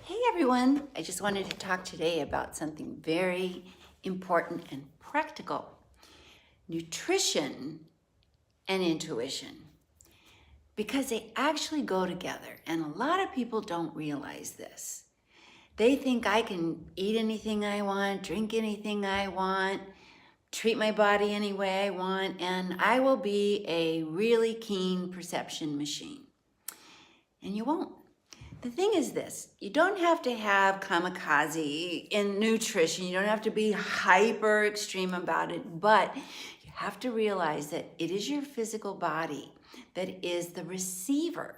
Hey everyone, I just wanted to talk today about something very important and practical. Nutrition and intuition, because they actually go together, and a lot of people don't realize this. They think I can eat anything I want, drink anything I want, treat my body any way I want, and I will be a really keen perception machine. And you won't. The thing is this, you don't have to have kamikaze in nutrition. You don't have to be hyper extreme about it, but you have to realize that it is your physical body that is the receiver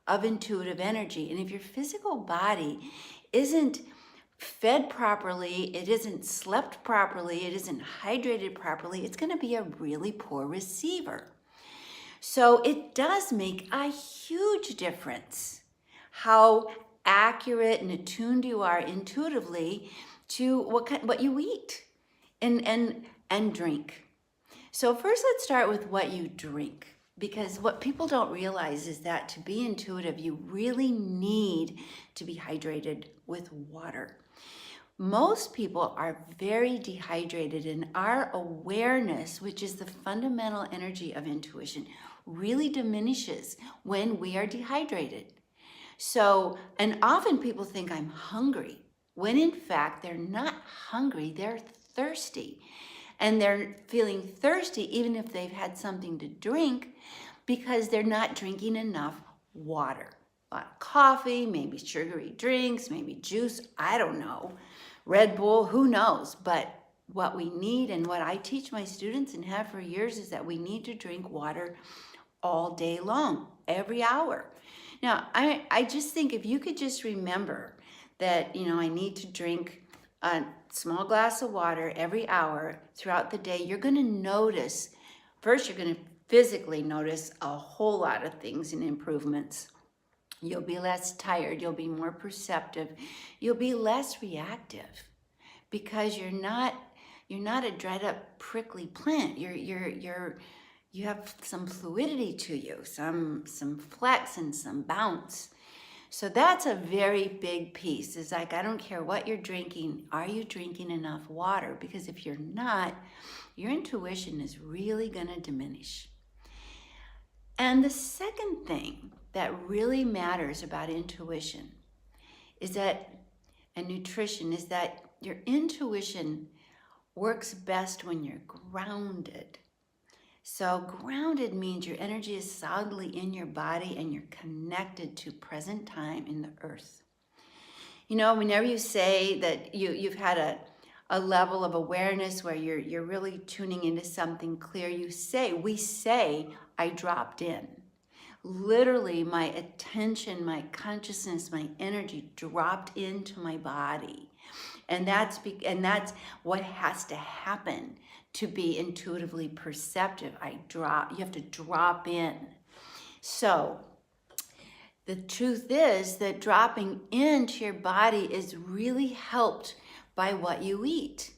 of intuitive energy. And if your physical body isn't fed properly, it isn't slept properly, it isn't hydrated properly, it's going to be a really poor receiver. So it does make a huge difference how accurate and attuned you are intuitively to what you eat and drink. So first let's start with what you drink, because what people don't realize is that to be intuitive, you really need to be hydrated with water. Most people are very dehydrated, and our awareness, which is the fundamental energy of intuition, really diminishes when we are dehydrated. So, and often people think I'm hungry, when in fact they're not hungry, they're thirsty. And they're feeling thirsty even if they've had something to drink, because they're not drinking enough water. A lot of coffee, maybe sugary drinks, maybe juice, I don't know. Red Bull, who knows? But what we need, and what I teach my students and have for years, is that we need to drink water all day long, every hour. Now, I just think if you could just remember that, I need to drink a small glass of water every hour throughout the day, you're going to notice, first, you're going to physically notice a whole lot of things and improvements. You'll be less tired, you'll be more perceptive, you'll be less reactive, because you're not a dried up prickly plant. You have some fluidity to you, some flex and some bounce. So that's a very big piece. It's like, I don't care what you're drinking, are you drinking enough water? Because if you're not, your intuition is really going to diminish. And the second thing that really matters about intuition is that, and nutrition, is that your intuition works best when you're grounded. So grounded means your energy is solidly in your body and you're connected to present time in the earth. Whenever you say that you've had a level of awareness where you're really tuning into something clear, we say, I dropped in. Literally, my attention, my consciousness, my energy dropped into my body. And that's what has to happen to be intuitively perceptive. You have to drop in. So the truth is that dropping into your body is really helped by what you eat.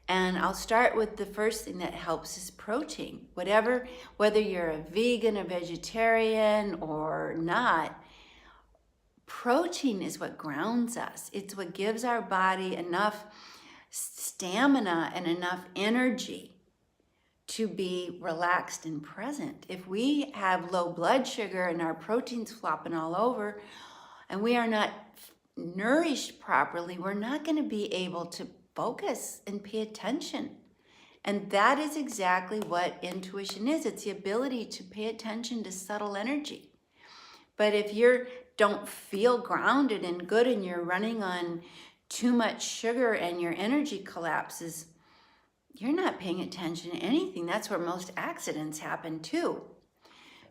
And I'll start with the first thing that helps is protein. Whether you're a vegan, a vegetarian, or not, protein is what grounds us. It's what gives our body enough stamina and enough energy to be relaxed and present. If we have low blood sugar and our protein's flopping all over, and we are not nourished properly, we're not going to be able to focus and pay attention. And that is exactly what intuition is. It's the ability to pay attention to subtle energy. But if you don't feel grounded and good and you're running on too much sugar and your energy collapses, you're not paying attention to anything. That's where most accidents happen too.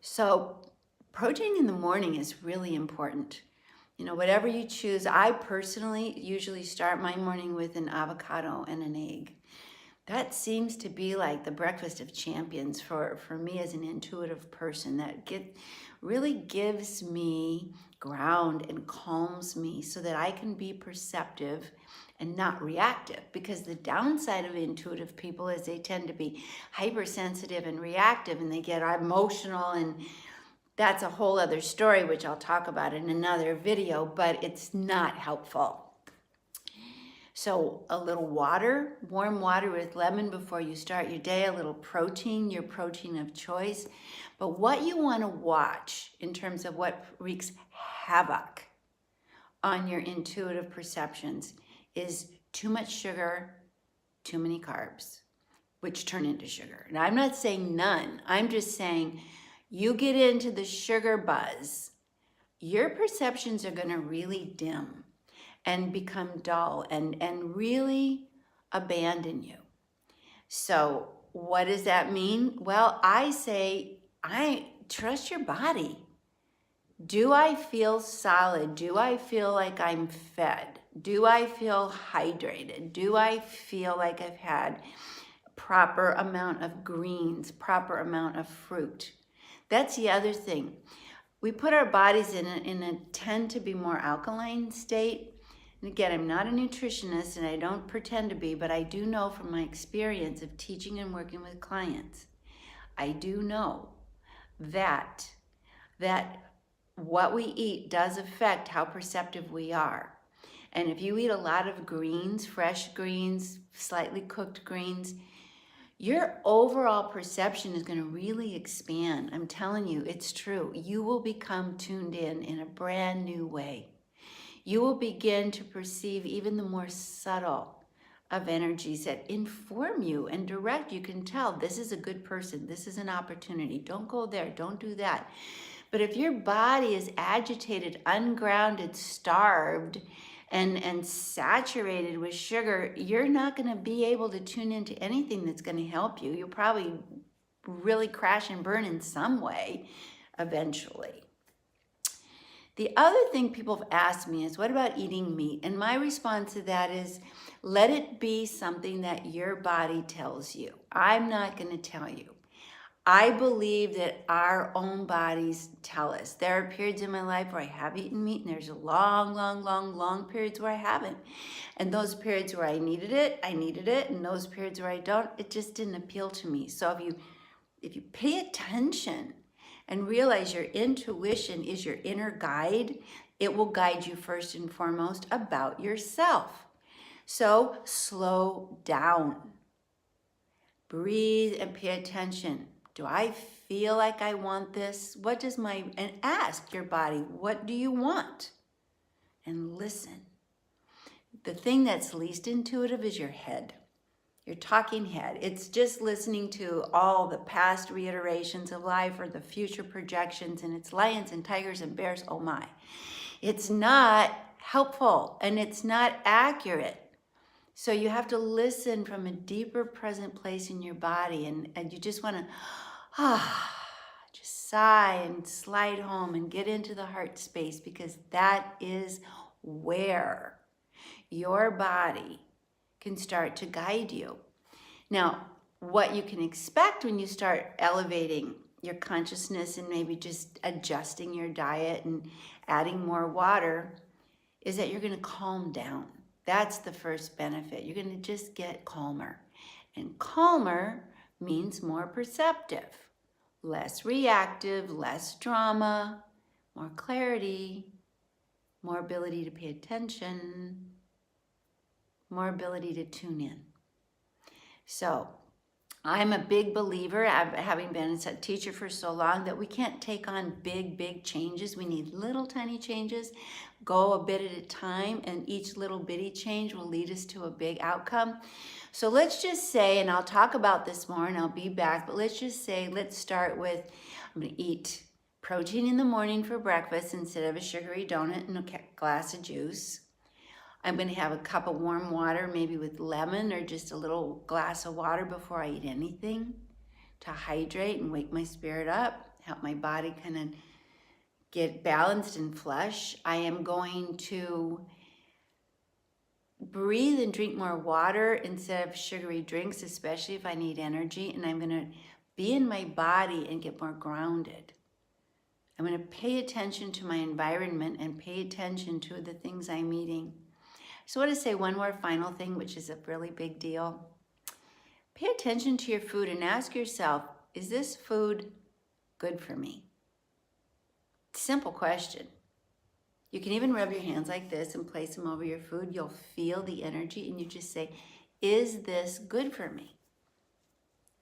So protein in the morning is really important. Whatever you choose. I personally usually start my morning with an avocado and an egg. That seems to be like the breakfast of champions for me as an intuitive person. That really gives me ground and calms me so that I can be perceptive and not reactive. Because the downside of intuitive people is they tend to be hypersensitive and reactive, and they get emotional and That's a whole other story, which I'll talk about in another video, but it's not helpful. So a little water, warm water with lemon before you start your day, a little protein, your protein of choice. But what you want to watch in terms of what wreaks havoc on your intuitive perceptions is too much sugar, too many carbs, which turn into sugar. And I'm not saying none. I'm just saying you get into the sugar buzz, your perceptions are going to really dim and become dull and really abandon you. So what does that mean? Well, I say, I trust your body. Do I feel solid? Do I feel like I'm fed? Do I feel hydrated? Do I feel like I've had proper amount of greens, proper amount of fruit? That's the other thing. We put our bodies in a tend to be more alkaline state. And again, I'm not a nutritionist and I don't pretend to be, but I do know from my experience of teaching and working with clients, I do know that what we eat does affect how perceptive we are. And if you eat a lot of greens, fresh greens, slightly cooked greens, your overall perception is going to really expand. I'm telling you, it's true. You will become tuned in a brand new way. You will begin to perceive even the more subtle of energies that inform you and direct. You can tell this is a good person. This is an opportunity. Don't go there. Don't do that. But if your body is agitated, ungrounded, starved, and saturated with sugar, you're not going to be able to tune into anything that's going to help you. You'll probably really crash and burn in some way eventually. The other thing people have asked me is, what about eating meat? And my response to that is, let it be something that your body tells you. I'm not going to tell you. I believe that our own bodies tell us. There are periods in my life where I have eaten meat, and there's a long periods where I haven't. And those periods where I needed it, and those periods where I don't, it just didn't appeal to me. So if you pay attention and realize your intuition is your inner guide, it will guide you first and foremost about yourself. So slow down. Breathe and pay attention. Do I feel like I want this? And ask your body, what do you want? And listen. The thing that's least intuitive is your head. Your talking head. It's just listening to all the past reiterations of life or the future projections, and it's lions and tigers and bears. Oh my. It's not helpful and it's not accurate. So you have to listen from a deeper present place in your body, and you just want to just sigh and slide home and get into the heart space, because that is where your body can start to guide you. Now, what you can expect when you start elevating your consciousness and maybe just adjusting your diet and adding more water is that you're going to calm down. That's the first benefit. You're going to just get calmer. And calmer means more perceptive, less reactive, less drama, more clarity, more ability to pay attention, more ability to tune in. So I'm a big believer, having been a teacher for so long, that we can't take on big changes. We need little tiny changes, go a bit at a time, and each little bitty change will lead us to a big outcome. So let's just say, and I'll talk about this more and I'll be back, but let's just say, let's start with, I'm going to eat protein in the morning for breakfast instead of a sugary donut and a glass of juice. I'm going to have a cup of warm water, maybe with lemon, or just a little glass of water before I eat anything, to hydrate and wake my spirit up, help my body kind of get balanced and flush. I am going to breathe and drink more water instead of sugary drinks, especially if I need energy. And I'm going to be in my body and get more grounded. I'm going to pay attention to my environment and pay attention to the things I'm eating. So I want to say one more final thing, which is a really big deal. Pay attention to your food and ask yourself, is this food good for me? Simple question. You can even rub your hands like this and place them over your food. You'll feel the energy and you just say, is this good for me?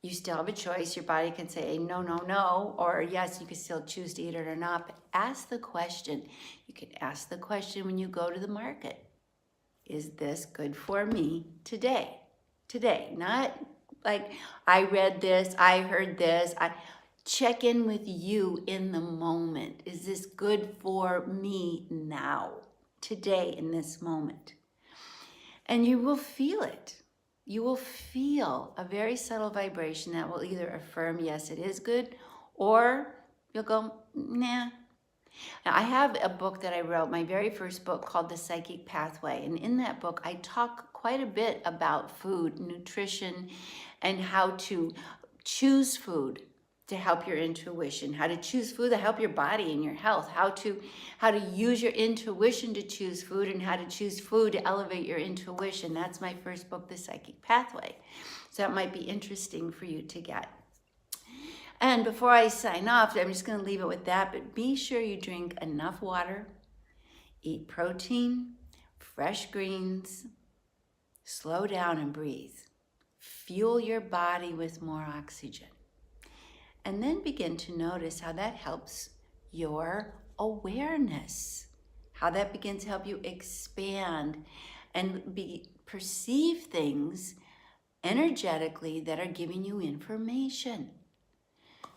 You still have a choice. Your body can say no, no, no, or yes, you can still choose to eat it or not. But ask the question. You can ask the question when you go to the market. Is this good for me today? Today, not like I read this, I heard this. Check in with you in the moment. Is this good for me now, today, in this moment? And you will feel it. You will feel a very subtle vibration that will either affirm, yes, it is good, or you'll go, nah. Now, I have a book that I wrote, my very first book, called The Psychic Pathway. And in that book, I talk quite a bit about food, nutrition, and how to choose food to help your intuition, how to choose food to help your body and your health, how to use your intuition to choose food, and how to choose food to elevate your intuition. That's my first book, The Psychic Pathway. So that might be interesting for you to get. And before I sign off, I'm just going to leave it with that, but be sure you drink enough water, eat protein, fresh greens, slow down and breathe. Fuel your body with more oxygen. And then begin to notice how that helps your awareness, how that begins to help you expand and perceive things energetically that are giving you information.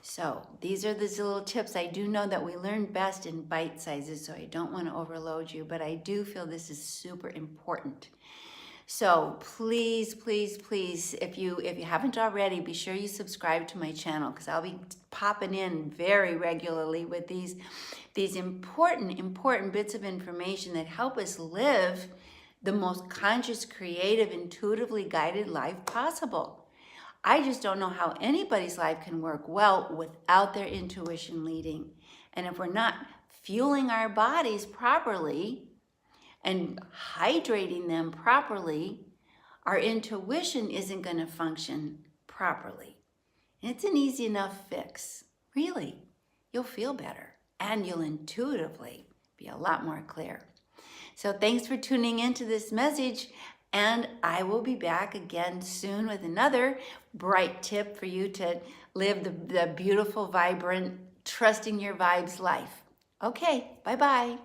So these are these little tips. I do know that we learn best in bite sizes, so I don't want to overload you, but I do feel this is super important. So please, please, please, if you haven't already, be sure you subscribe to my channel, because I'll be popping in very regularly with these important bits of information that help us live the most conscious, creative, intuitively guided life possible. I just don't know how anybody's life can work well without their intuition leading. And if we're not fueling our bodies properly and hydrating them properly, our intuition isn't going to function properly. And it's an easy enough fix. Really, you'll feel better and you'll intuitively be a lot more clear. So thanks for tuning into this message, and I will be back again soon with another bright tip for you to live the beautiful, vibrant, trusting your vibes life. Okay, bye-bye.